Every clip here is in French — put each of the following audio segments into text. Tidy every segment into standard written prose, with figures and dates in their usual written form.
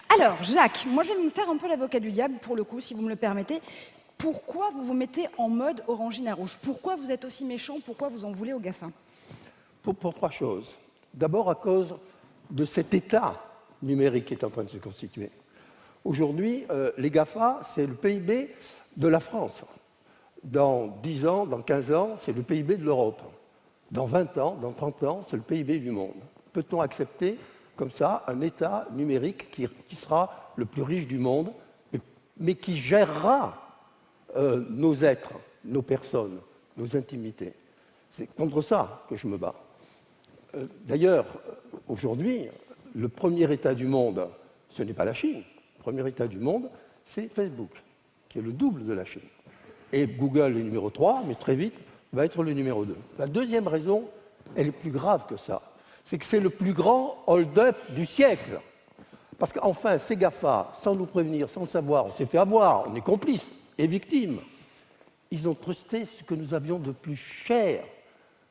Alors, Jacques, moi je vais me faire un peu l'avocat du diable, pour le coup, si vous me le permettez. Pourquoi vous vous mettez en mode Orangina Rouge? Pourquoi vous êtes aussi méchant? Pourquoi vous en voulez aux GAFA? Pour trois choses. D'abord à cause de cet état numérique qui est en train de se constituer. Aujourd'hui, les GAFA, c'est le PIB de la France. Dans 10 ans, dans 15 ans, c'est le PIB de l'Europe. Dans 20 ans, dans 30 ans, c'est le PIB du monde. Peut-on accepter comme ça un État numérique qui sera le plus riche du monde, mais qui gérera nos êtres, nos personnes, nos intimités? C'est contre ça que je me bats. D'ailleurs, aujourd'hui, le premier État du monde, ce n'est pas la Chine. Le premier État du monde, c'est Facebook, qui est le double de la Chine. Et Google est numéro 3, mais très vite va être le numéro 2. La deuxième raison, elle est plus grave que ça. C'est que c'est le plus grand hold-up du siècle. Parce qu'enfin, ces GAFA, sans nous prévenir, sans le savoir, on s'est fait avoir, on est complices et victimes. Ils ont trusté ce que nous avions de plus cher,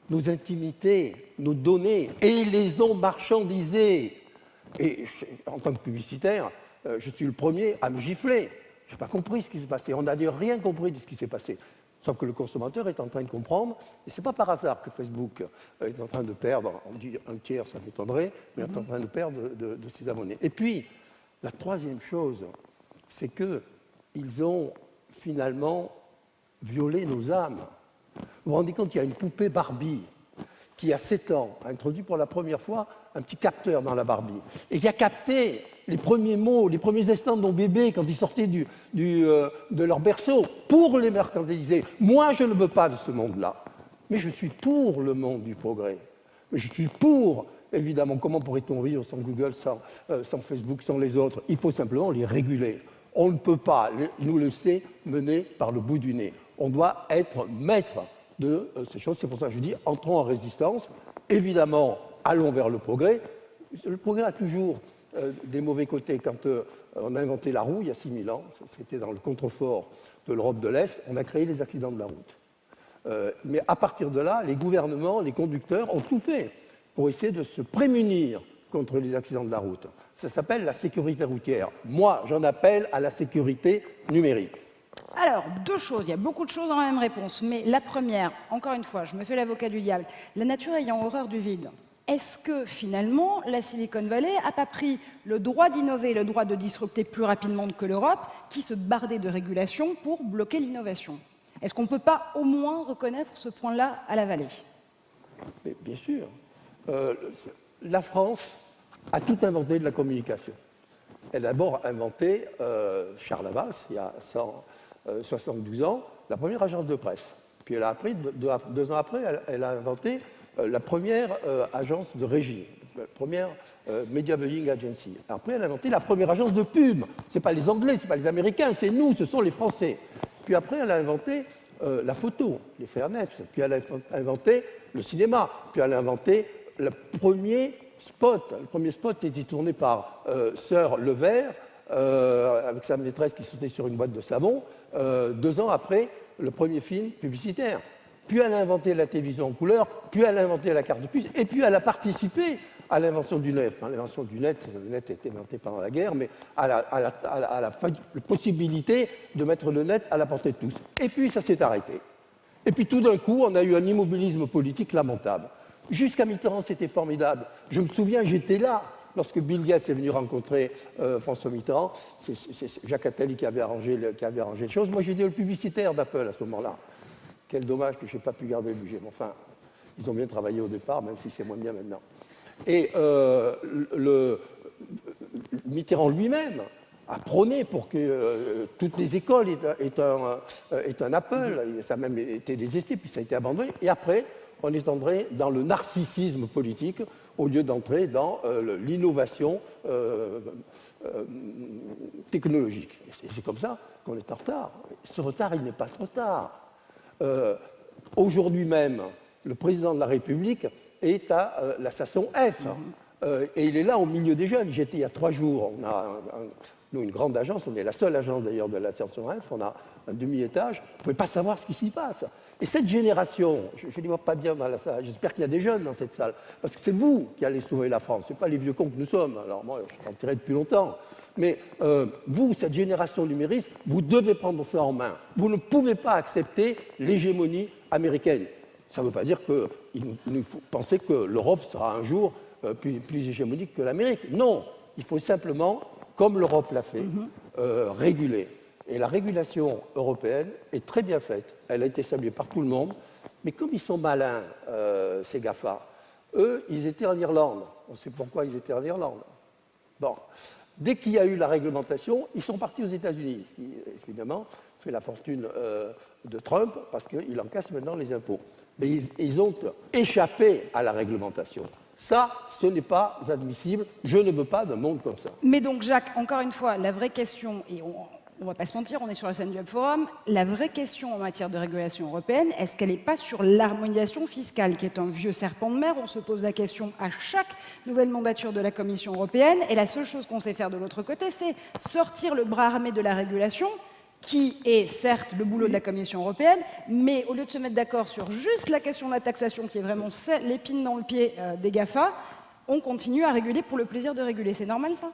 nos intimités, nos données, et les ont marchandisées. Et en tant que publicitaire, je suis le premier à me gifler. Je n'ai pas compris ce qui s'est passé. On n'a rien compris de ce qui s'est passé. Sauf que le consommateur est en train de comprendre. Et ce n'est pas par hasard que Facebook est en train de perdre, on dit un tiers, ça m'étonnerait, mais est en train de perdre de ses abonnés. Et puis, la troisième chose, c'est qu'ils ont finalement violé nos âmes. Vous vous rendez compte, il y a une poupée Barbie qui, à 7 ans, a introduit pour la première fois un petit capteur dans la Barbie et qui a capté les premiers mots, les premiers instants de nos bébés quand ils sortaient de leur berceau pour les mercantiliser. Moi, je ne veux pas de ce monde-là, mais je suis pour le monde du progrès. Je suis pour, évidemment, comment pourrait-on vivre sans Google, sans Facebook, sans les autres? Il faut simplement les réguler. On ne peut pas nous laisser mener par le bout du nez. On doit être maître de ces choses. C'est pour ça que je dis, entrons en résistance. Évidemment, allons vers le progrès. Le progrès a toujours des mauvais côtés. Quand on a inventé la roue, il y a 6000 ans, c'était dans le contrefort de l'Europe de l'Est, on a créé les accidents de la route. Mais à partir de là, les gouvernements, les conducteurs ont tout fait pour essayer de se prémunir contre les accidents de la route. Ça s'appelle la sécurité routière. Moi, j'en appelle à la sécurité numérique. Alors, deux choses. Il y a beaucoup de choses dans la même réponse. Mais la première, encore une fois, je me fais l'avocat du diable. La nature ayant horreur du vide, est-ce que finalement, la Silicon Valley n'a pas pris le droit d'innover, le droit de disrupter plus rapidement que l'Europe, qui se bardait de régulation pour bloquer l'innovation? Est-ce qu'on ne peut pas au moins reconnaître ce point-là à la vallée? Mais bien sûr. La France a tout inventé de la communication. Elle a d'abord inventé, Charles Havas, il y a 172 ans, la première agence de presse. Puis elle a appris, 2 ans après, elle a inventé la première agence de régie, la première Media Buying Agency. Après, elle a inventé la première agence de pub. Ce n'est pas les Anglais, ce n'est pas les Américains, c'est nous, ce sont les Français. Puis après, elle a inventé la photo, les Fairnet. Puis elle a inventé le cinéma. Puis elle a inventé le premier spot. Le premier spot était tourné par Sœur Levert, avec sa maîtresse qui sautait sur une boîte de savon, 2 ans après le premier film publicitaire. Puis elle a inventé la télévision en couleur, puis elle a inventé la carte de puce, et puis elle a participé à l'invention du net. Enfin, l'invention du net, le net a été inventé pendant la guerre, mais à la possibilité de mettre le net à la portée de tous. Et puis ça s'est arrêté. Et puis tout d'un coup, on a eu un immobilisme politique lamentable. Jusqu'à Mitterrand, c'était formidable. Je me souviens, j'étais là lorsque Bill Gates est venu rencontrer François Mitterrand. C'est Jacques Attali qui avait arrangé les choses. Moi, j'étais le publicitaire d'Apple à ce moment-là. Quel dommage que je n'ai pas pu garder le budget. Mais enfin, ils ont bien travaillé au départ, même si c'est moins bien maintenant. Et Mitterrand lui-même a prôné pour que toutes les écoles aient un Apple. Ça a même été des essais, puis ça a été abandonné. Et après, on est entré dans le narcissisme politique au lieu d'entrer dans l'innovation technologique. Et c'est comme ça qu'on est en retard. Ce retard, il n'est pas trop tard. Aujourd'hui même, le président de la République est à la station F. Et il est là au milieu des jeunes. J'étais il y a 3 jours. On a nous, une grande agence, on est la seule agence d'ailleurs de la station F. On a un demi-étage. Vous ne pouvez pas savoir ce qui s'y passe. Et cette génération, je ne les vois pas bien dans la salle, j'espère qu'il y a des jeunes dans cette salle, parce que c'est vous qui allez sauver la France, ce n'est pas les vieux cons que nous sommes. Alors moi, je suis en tiré depuis longtemps. Mais vous, cette génération numériste, vous devez prendre ça en main. Vous ne pouvez pas accepter l'hégémonie américaine. Ça ne veut pas dire qu'il faut penser que l'Europe sera un jour plus hégémonique que l'Amérique. Non, il faut simplement, comme l'Europe l'a fait, réguler. Et la régulation européenne est très bien faite. Elle a été saluée par tout le monde. Mais comme ils sont malins, ces GAFA, eux, ils étaient en Irlande. On sait pourquoi ils étaient en Irlande. Bon. Dès qu'il y a eu la réglementation, ils sont partis aux États-Unis, ce qui, évidemment, fait la fortune de Trump, parce qu'il encaisse maintenant les impôts. Mais ils ont échappé à la réglementation. Ça, ce n'est pas admissible. Je ne veux pas d'un monde comme ça. Mais donc, Jacques, encore une fois, la vraie question, et on ne va pas se mentir, on est sur la scène du Hub Forum, la vraie question en matière de régulation européenne, est-ce qu'elle n'est pas sur l'harmonisation fiscale, qui est un vieux serpent de mer? On se pose la question à chaque nouvelle mandature de la Commission européenne, et la seule chose qu'on sait faire de l'autre côté, c'est sortir le bras armé de la régulation, qui est certes le boulot de la Commission européenne, mais au lieu de se mettre d'accord sur juste la question de la taxation, qui est vraiment l'épine dans le pied des GAFA, on continue à réguler pour le plaisir de réguler. C'est normal, ça?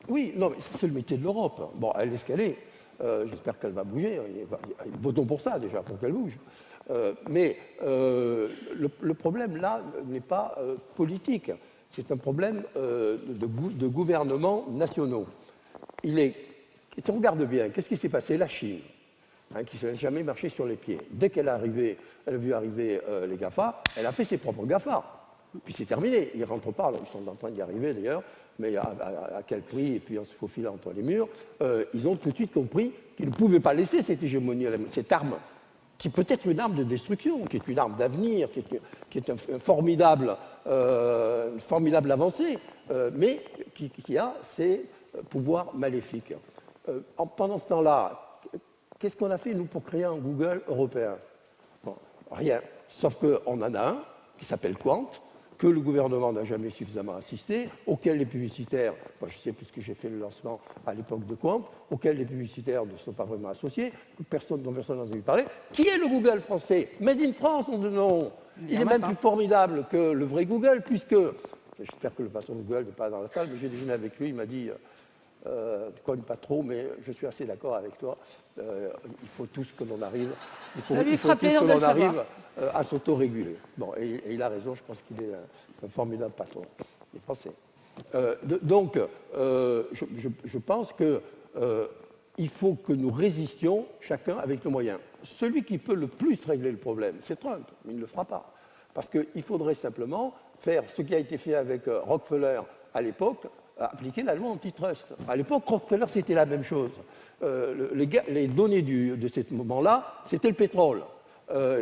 Oui, non, mais c'est le métier de l'Europe. Bon, elle est ce qu'elle est. J'espère qu'elle va bouger. Votons pour ça, déjà, pour qu'elle bouge. Mais le problème, là, n'est pas politique. C'est un problème de gouvernements nationaux. Si on regarde bien, qu'est-ce qui s'est passé? La Chine, qui ne s'est jamais marché sur les pieds. Dès qu'elle a vu arriver les GAFA, elle a fait ses propres GAFA. Puis c'est terminé. Ils ne rentrent pas. Alors, ils sont en train d'y arriver, d'ailleurs. Mais à quel prix? Et puis en se faufilant entre les murs, ils ont tout de suite compris qu'ils ne pouvaient pas laisser cette hégémonie, cette arme, qui peut être une arme de destruction, qui est une arme d'avenir, qui est une formidable avancée, mais qui a ses pouvoirs maléfiques. Pendant ce temps-là, qu'est-ce qu'on a fait, nous, pour créer un Google européen? Bon, rien. Sauf qu'on en a un qui s'appelle Quant, que le gouvernement n'a jamais suffisamment assisté, auquel les publicitaires, moi je sais puisque j'ai fait le lancement à l'époque de Quant, auquel les publicitaires ne sont pas vraiment associés, dont personne n'a entendu parler, qui est le Google français, Made in France, non. Il est même plus formidable que le vrai Google, puisque, j'espère que le patron de Google n'est pas dans la salle, mais j'ai déjeuné avec lui, il m'a dit, pas trop, mais je suis assez d'accord avec toi, il faut tous que l'on arrive, ça lui fera plaisir de le savoir. À s'autoréguler. Bon, et il a raison, je pense qu'il est un formidable patron, il est français. Donc, je pense qu'il faut que nous résistions chacun avec nos moyens. Celui qui peut le plus régler le problème, c'est Trump, mais il ne le fera pas. Parce qu'il faudrait simplement faire ce qui a été fait avec Rockefeller à l'époque, appliquer la loi antitrust. À l'époque, Rockefeller, c'était la même chose. Les données de ce moment-là, c'était le pétrole.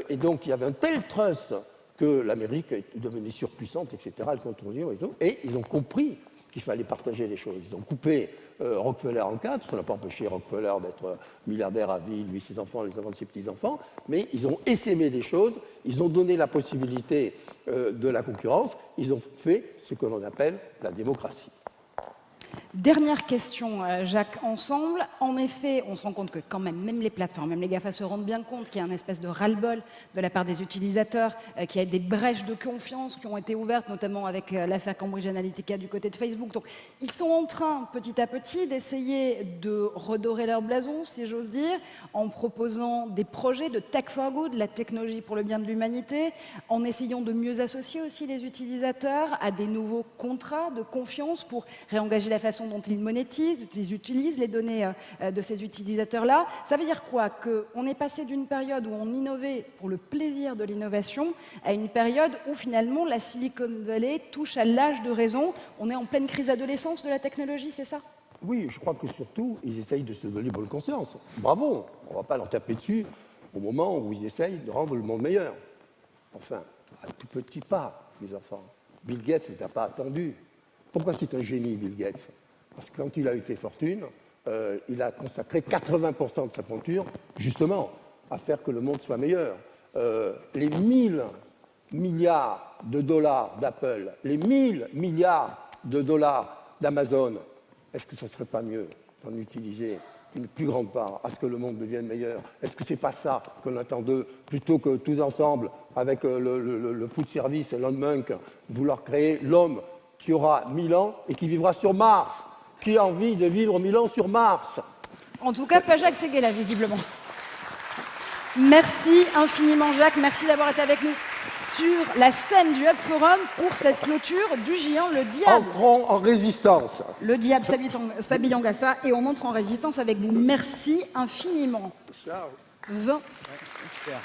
Et donc, il y avait un tel trust que l'Amérique devenait surpuissante, etc., elle contrôlait et tout. Et ils ont compris qu'il fallait partager les choses. Ils ont coupé Rockefeller en quatre. Ça n'a pas empêché Rockefeller d'être milliardaire à vie, lui, ses enfants, les enfants de ses petits-enfants. Mais ils ont essaimé des choses. Ils ont donné la possibilité de la concurrence. Ils ont fait ce que l'on appelle la démocratie. Dernière question, Jacques, ensemble. En effet, on se rend compte que quand même les plateformes, même les GAFA se rendent bien compte qu'il y a une espèce de ras-le-bol de la part des utilisateurs, qu'il y a des brèches de confiance qui ont été ouvertes, notamment avec l'affaire Cambridge Analytica du côté de Facebook. Donc, ils sont en train, petit à petit, d'essayer de redorer leur blason, si j'ose dire, en proposant des projets de tech for good, la technologie pour le bien de l'humanité, en essayant de mieux associer aussi les utilisateurs à des nouveaux contrats de confiance pour réengager la façon dont ils monétisent, ils utilisent les données de ces utilisateurs-là. Ça veut dire quoi? Qu'on est passé d'une période où on innovait pour le plaisir de l'innovation à une période où finalement la Silicon Valley touche à l'âge de raison. On est en pleine crise d'adolescence de la technologie, c'est ça? Oui, je crois que surtout, ils essayent de se donner bonne conscience. Bravo, on ne va pas leur taper dessus au moment où ils essayent de rendre le monde meilleur. Enfin, à tout petit pas, mes enfants. Bill Gates ne les a pas attendus. Pourquoi c'est un génie, Bill Gates? Parce que quand il a eu fait fortune, il a consacré 80% de sa fortune, justement, à faire que le monde soit meilleur. Les 1000 milliards de dollars d'Apple, les 1000 milliards de dollars d'Amazon, est-ce que ce ne serait pas mieux d'en utiliser une plus grande part à ce que le monde devienne meilleur? Est-ce que ce n'est pas ça qu'on attend d'eux, plutôt que tous ensemble, avec le food service Elon Musk, vouloir créer l'homme qui aura 1000 ans et qui vivra sur Mars? Qui a envie de vivre 1000 ans sur Mars? En tout cas, pas Jacques Séguéla, visiblement. Merci infiniment, Jacques. Merci d'avoir été avec nous sur la scène du Hub Forum pour cette clôture du géant Le Diable. Entrons en résistance. Le Diable s'habille en GAFA et on entre en résistance avec vous. Merci infiniment. Ciao. 20. Super.